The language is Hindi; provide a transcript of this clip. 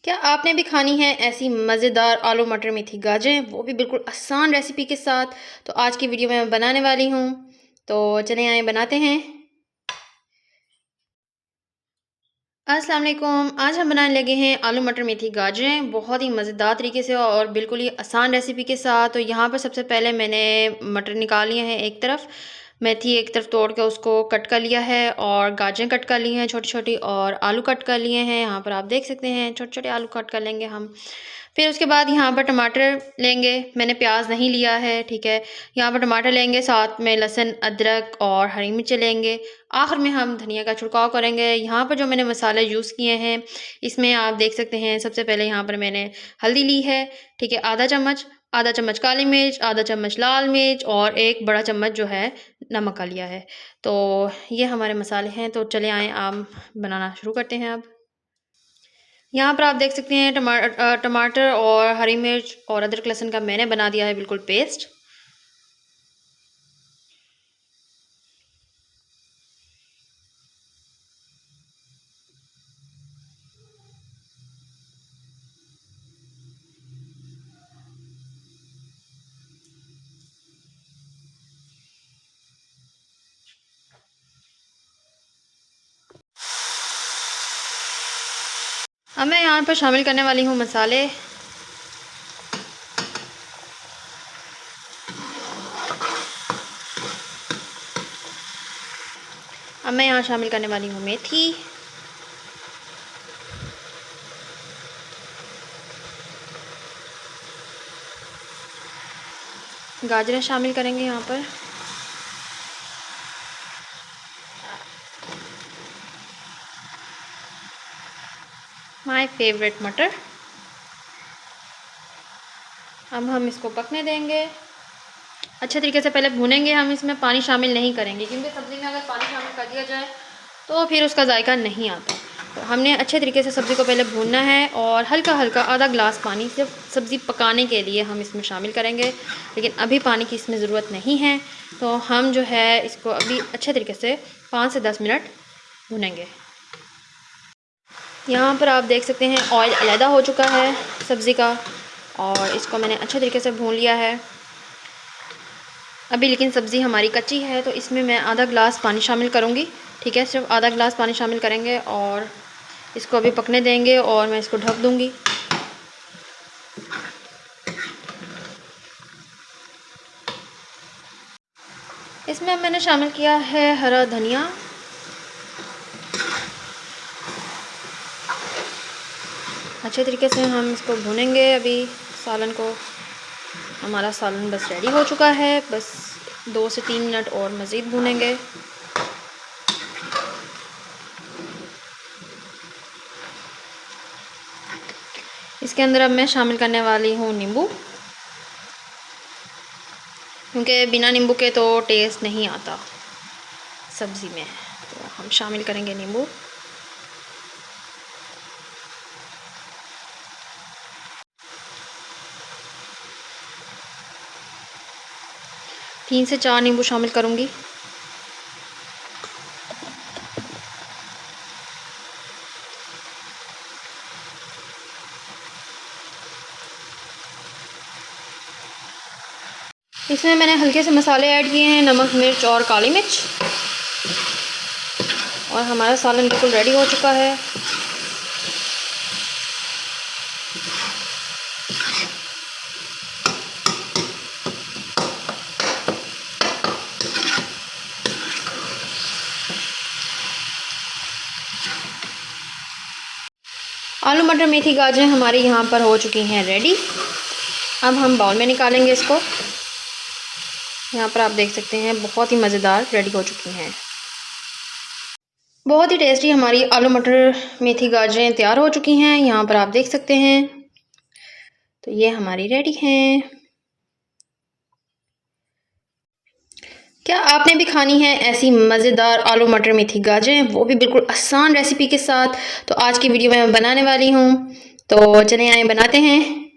क्या आपने भी खानी है ऐसी मज़ेदार आलू मटर मेथी गाजरें, वो भी बिल्कुल आसान रेसिपी के साथ। तो आज की वीडियो में मैं बनाने वाली हूँ। तो चलें आए बनाते हैं। अस्सलाम वालेकुम। आज हम बनाने लगे हैं आलू मटर मेथी गाजरें, बहुत ही मज़ेदार तरीके से और बिल्कुल ही आसान रेसिपी के साथ। तो यहाँ पर सबसे पहले मैंने मटर निकाल लिए हैं एक तरफ, मेथी एक तरफ तोड़ के उसको कट कर लिया है, और गाजरें कट कर ली हैं छोटी छोटी, और आलू कट कर लिए हैं। यहाँ पर आप देख सकते हैं छोटे छोटे आलू कट कर लेंगे हम। फिर उसके बाद यहाँ पर टमाटर लेंगे, मैंने प्याज नहीं लिया है, ठीक है। यहाँ पर टमाटर लेंगे, साथ में लहसुन अदरक और हरी मिर्च लेंगे। आखिर में हम धनिया का छिड़काव करेंगे। यहाँ पर जो मैंने मसाले यूज़ किए हैं, इसमें आप देख सकते हैं सबसे पहले यहाँ पर मैंने हल्दी ली है, ठीक है, आधा चम्मच काली मिर्च, आधा चम्मच लाल मिर्च, और एक बड़ा चम्मच जो है नमक का लिया है। तो ये हमारे मसाले हैं। तो चले आएँ आप बनाना शुरू करते हैं अब। यहाँ पर आप देख सकते हैं टमाटर और हरी मिर्च और अदरक लहसुन का मैंने बना दिया है बिल्कुल पेस्ट। अब मैं यहाँ पर शामिल करने वाली हूँ मसाले। अब मैं यहाँ शामिल करने वाली हूँ मेथी, गाजरें शामिल करेंगे यहाँ पर, माय फेवरेट मटर। अब हम इसको पकने देंगे अच्छे तरीके से, पहले भूनेंगे हम। इसमें पानी शामिल नहीं करेंगे, क्योंकि सब्ज़ी में अगर पानी शामिल कर दिया जाए तो फिर उसका जायका नहीं आता। तो हमने अच्छे तरीके से सब्ज़ी को पहले भूनना है, और हल्का हल्का आधा गिलास पानी सिर्फ सब्ज़ी पकाने के लिए हम इसमें शामिल करेंगे। लेकिन अभी पानी की इसमें ज़रूरत नहीं है। तो हम जो है इसको अभी अच्छे तरीके से 5 से 10 मिनट भूनेंगे। यहाँ पर आप देख सकते हैं ऑयल अलहदा हो चुका है सब्ज़ी का, और इसको मैंने अच्छे तरीके से भून लिया है अभी। लेकिन सब्ज़ी हमारी कच्ची है, तो इसमें मैं आधा गिलास पानी शामिल करूँगी, ठीक है। सिर्फ आधा गिलास पानी शामिल करेंगे और इसको अभी पकने देंगे, और मैं इसको ढक दूँगी। इसमें मैंने शामिल किया है हरा धनिया, अच्छे तरीके से हम इसको भूनेंगे अभी सालन को। हमारा सालन बस रेडी हो चुका है, बस 2 से 3 मिनट और मज़ीद भूनेंगे। इसके अंदर अब मैं शामिल करने वाली हूँ नींबू, क्योंकि बिना नींबू के तो टेस्ट नहीं आता सब्ज़ी में। तो हम शामिल करेंगे नींबू। तीन से 4 नींबू शामिल करूँगी। इसमें मैंने हल्के से मसाले ऐड किए हैं, नमक मिर्च और काली मिर्च, और हमारा सालन बिल्कुल रेडी हो चुका है। आलू मटर मेथी गाजरें हमारी यहाँ पर हो चुकी हैं रेडी। अब हम बाउल में निकालेंगे इसको। यहाँ पर आप देख सकते हैं बहुत ही मज़ेदार रेडी हो चुकी हैं। बहुत ही टेस्टी हमारी आलू मटर मेथी गाजरें तैयार हो चुकी हैं, यहाँ पर आप देख सकते हैं। तो ये हमारी रेडी हैं। क्या आपने भी खानी है ऐसी मज़ेदार आलू मटर मेथी गाजरें, वो भी बिल्कुल आसान रेसिपी के साथ। तो आज की वीडियो में मैं बनाने वाली हूँ। तो चलें आए बनाते हैं।